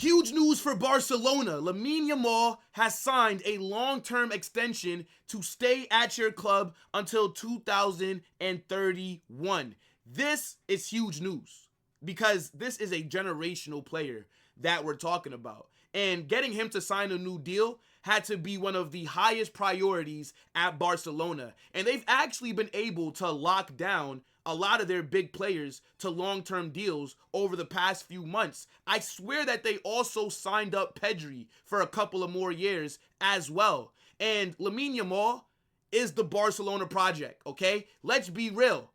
Huge news for Barcelona. Lamine Yamal has signed a long-term extension to stay at your club until 2031. This is huge news because this is a generational player that we're talking about. And getting him to sign a new deal had to be one of the highest priorities at Barcelona. And they've actually been able to lock down a lot of their big players to long-term deals over the past few months. I swear that they also signed up Pedri for a couple of more years as well. And Lamine Yamal is the Barcelona project, okay? Let's be real.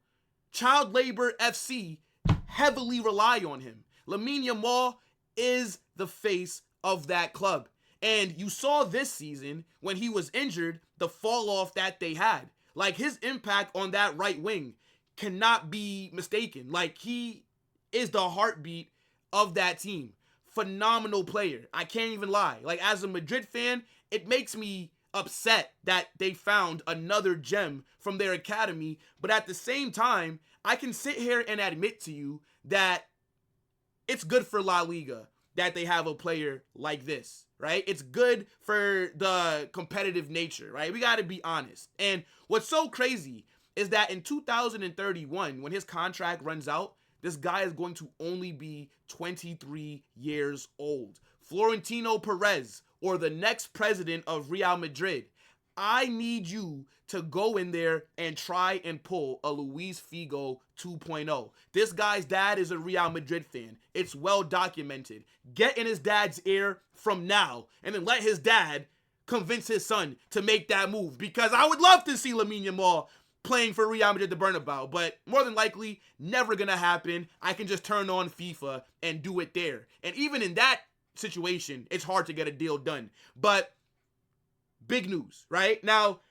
Child Labor FC heavily rely on him. Lamine Yamal is the face of that club. And you saw this season when he was injured, the fall off that they had. Like, his impact on that right wing cannot be mistaken. Like, he is the heartbeat of that team. Phenomenal player. I can't even lie. Like, as a Madrid fan, it makes me upset that they found another gem from their academy. But at the same time, I can sit here and admit to you that it's good for La Liga that they have a player like this, right? It's good for the competitive nature, right? We got to be honest. And what's so crazy is that in 2031, when his contract runs out, this guy is going to only be 23 years old. Florentino Perez, or the next president of Real Madrid, I need you to go in there and try and pull a Luis Figo 2.0. This guy's dad is a Real Madrid fan. It's well documented. Get in his dad's ear from now and then let his dad convince his son to make that move, because I would love to see Lamine Yamal playing for Real Madrid the Bernabeu, but more than likely, never gonna happen. I can just turn on FIFA and do it there. And even in that situation, it's hard to get a deal done. But big news, right? Now,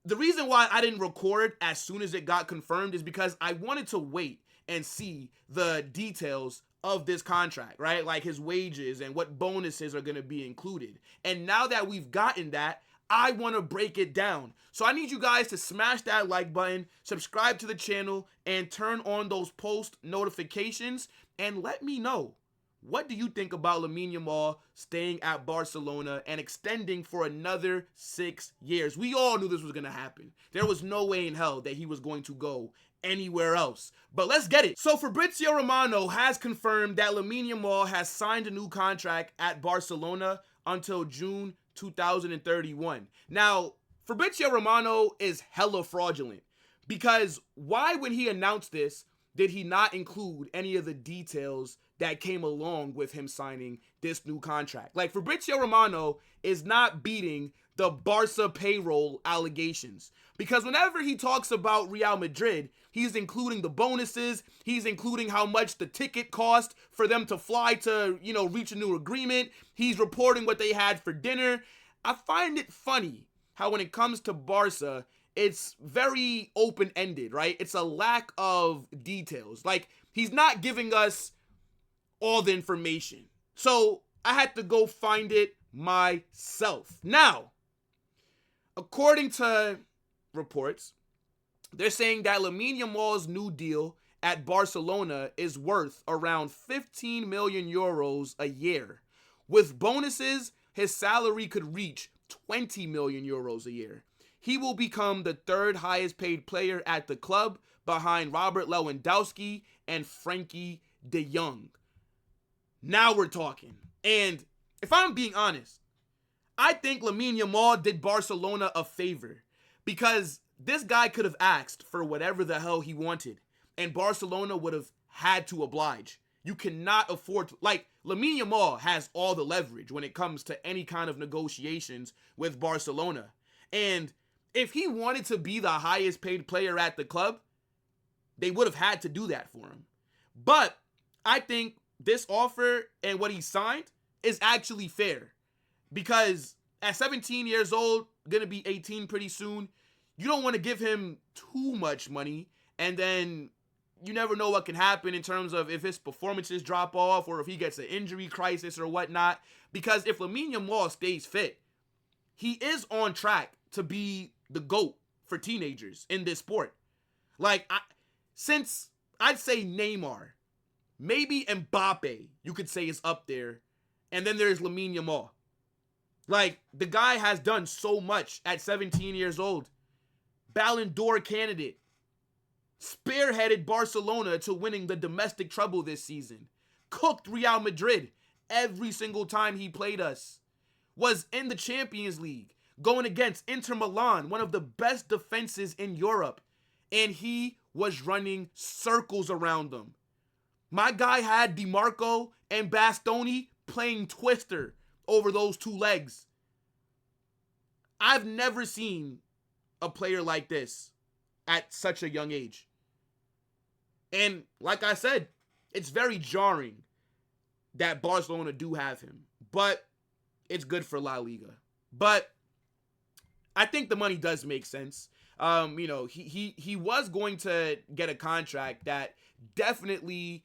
the reason why I didn't record as soon as it got confirmed is because I wanted to wait and see the details of this contract, right? Like his wages and what bonuses are gonna be included. And now that we've gotten that, I want to break it down. So I need you guys to smash that like button, subscribe to the channel, and turn on those post notifications, and let me know, what do you think about Lamine Yamal staying at Barcelona and extending for another 6 years? We all knew this was going to happen. There was no way in hell that he was going to go anywhere else. But let's get it. So Fabrizio Romano has confirmed that Lamine Yamal has signed a new contract at Barcelona until June 2031. Now, Fabrizio Romano is hella fraudulent, because why, when he announced this, did he not include any of the details that came along with him signing this new contract? Like, Fabrizio Romano is not beating the Barça payroll allegations, because whenever he talks about Real Madrid, he's including the bonuses, he's including how much the ticket cost for them to fly to, reach a new agreement. He's reporting what they had for dinner. I find it funny how when it comes to Barca, it's very open-ended, right? It's a lack of details. Like, he's not giving us all the information. So I had to go find it myself. Now, according to reports, they're saying that Lamine Yamal's new deal at Barcelona is worth around 15 million euros a year. With bonuses, his salary could reach 20 million euros a year. He will become the third highest paid player at the club, behind Robert Lewandowski and Frankie de Jong. Now we're talking. And if I'm being honest, I think Lamine Yamal did Barcelona a favor, because this guy could have asked for whatever the hell he wanted, and Barcelona would have had to oblige. You cannot afford to, like, Lamine Yamal has all the leverage when it comes to any kind of negotiations with Barcelona. And if he wanted to be the highest paid player at the club, they would have had to do that for him. But I think this offer and what he signed is actually fair, because at 17 years old, gonna be 18 pretty soon, you don't want to give him too much money, and then you never know what can happen in terms of if his performances drop off or if he gets an injury crisis or whatnot. Because if Lamine Yamal stays fit, he is on track to be the GOAT for teenagers in this sport. Like, since I'd say Neymar, maybe Mbappe, you could say, is up there And then there's Lamine Yamal. Like, the guy has done so much at 17 years old. Ballon d'Or candidate. Spearheaded Barcelona to winning the domestic treble this season. Cooked Real Madrid every single time he played us. Was in the Champions League, going against Inter Milan, one of the best defenses in Europe. And he was running circles around them. My guy had DiMarco and Bastoni playing Twister over those two legs. I've never seen a player like this at such a young age. And like I said, it's very jarring that Barcelona do have him. But it's good for La Liga. But I think the money does make sense. He was going to get a contract that definitely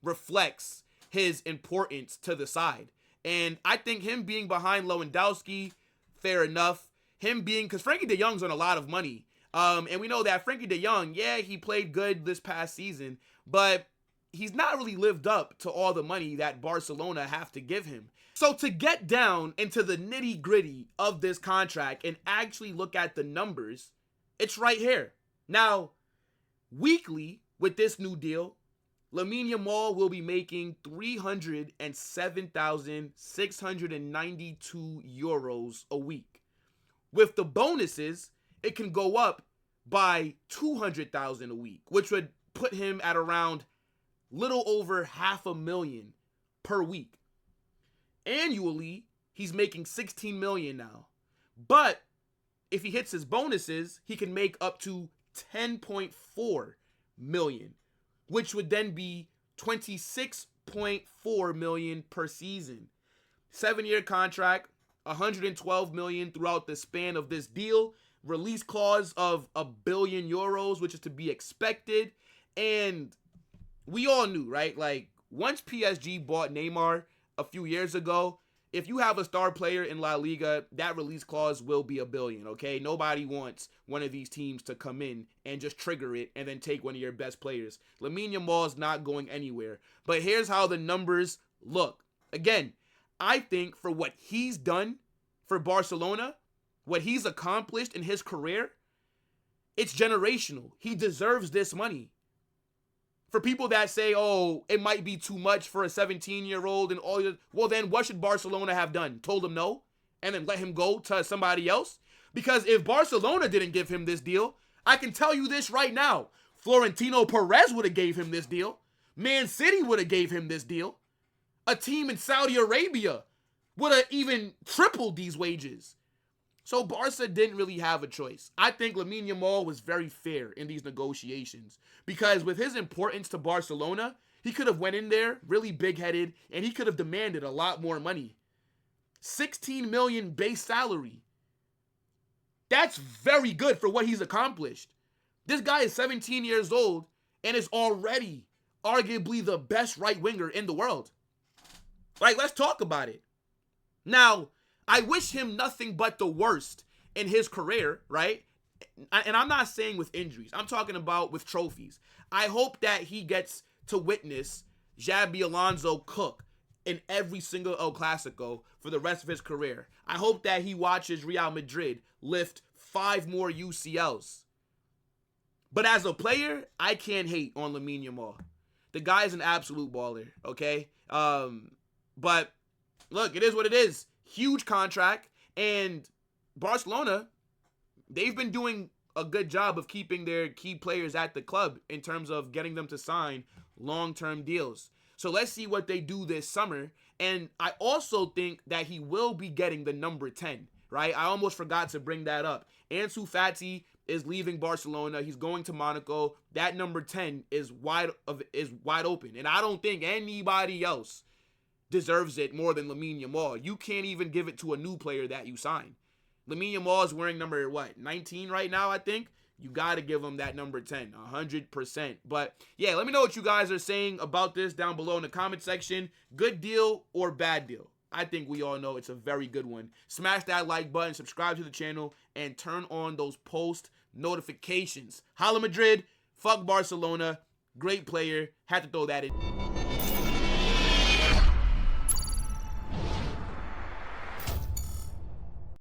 reflects his importance to the side. And I think him being behind Lewandowski, fair enough. Him being, because Frankie de Jong's on a lot of money. And we know that Frankie de Jong, yeah, he played good this past season, but he's not really lived up to all the money that Barcelona have to give him. So to get down into the nitty gritty of this contract and actually look at the numbers, it's right here. Now, weekly with this new deal, Lamine Yamal will be making 307,692 euros a week. With the bonuses, it can go up by 200,000 a week, which would put him at around little over $500,000 per week. Annually, he's making 16 million now. But if he hits his bonuses, he can make up to 10.4 million, which would then be 26.4 million per season. 7-year contract, 112 million throughout the span of this deal. Release clause of €1 billion, which is to be expected. And we all knew, right? Like, once PSG bought Neymar a few years ago, if you have a star player in La Liga, that release clause will be $1 billion, okay? Nobody wants one of these teams to come in and just trigger it and then take one of your best players. Lamine Yamal is not going anywhere. But here's how the numbers look. Again, I think for what he's done for Barcelona, what he's accomplished in his career, it's generational. He deserves this money. For people that say, oh, it might be too much for a 17-year-old and all, well, then what should Barcelona have done? Told him no and then let him go to somebody else? Because if Barcelona didn't give him this deal, I can tell you this right now. Florentino Perez would have gave him this deal. Man City would have gave him this deal. A team in Saudi Arabia would have even tripled these wages. So Barca didn't really have a choice. I think Lamine Yamal was very fair in these negotiations because with his importance to Barcelona, he could have went in there really big-headed and he could have demanded a lot more money. 16 million base salary. That's very good for what he's accomplished. This guy is 17 years old and is already arguably the best right winger in the world. Like, let's talk about it. Now, I wish him nothing but the worst in his career, right? And I'm not saying with injuries. I'm talking about with trophies. I hope that he gets to witness Xabi Alonso cook in every single El Clasico for the rest of his career. I hope that he watches Real Madrid lift 5 more UCLs. But as a player, I can't hate on Lamine Yamal. The guy's an absolute baller, okay? But look, it is what it is. Huge contract, and Barcelona, they've been doing a good job of keeping their key players at the club in terms of getting them to sign long-term deals. So let's see what they do this summer. And I also think that he will be getting the number 10, right? I almost forgot to bring that up. Ansu Fati is leaving Barcelona. He's going to Monaco. That number 10 is wide open. And I don't think anybody else deserves it more than Lamine Yamal. You can't even give it to a new player that you sign. Lamine Yamal is wearing number, 19 right now, I think. You got to give him that number 10, 100%. But, yeah, let me know what you guys are saying about this down below in the comment section. Good deal or bad deal? I think we all know it's a very good one. Smash that like button, subscribe to the channel, and turn on those post notifications. Hala Madrid, fuck Barcelona. Great player. Had to throw that in.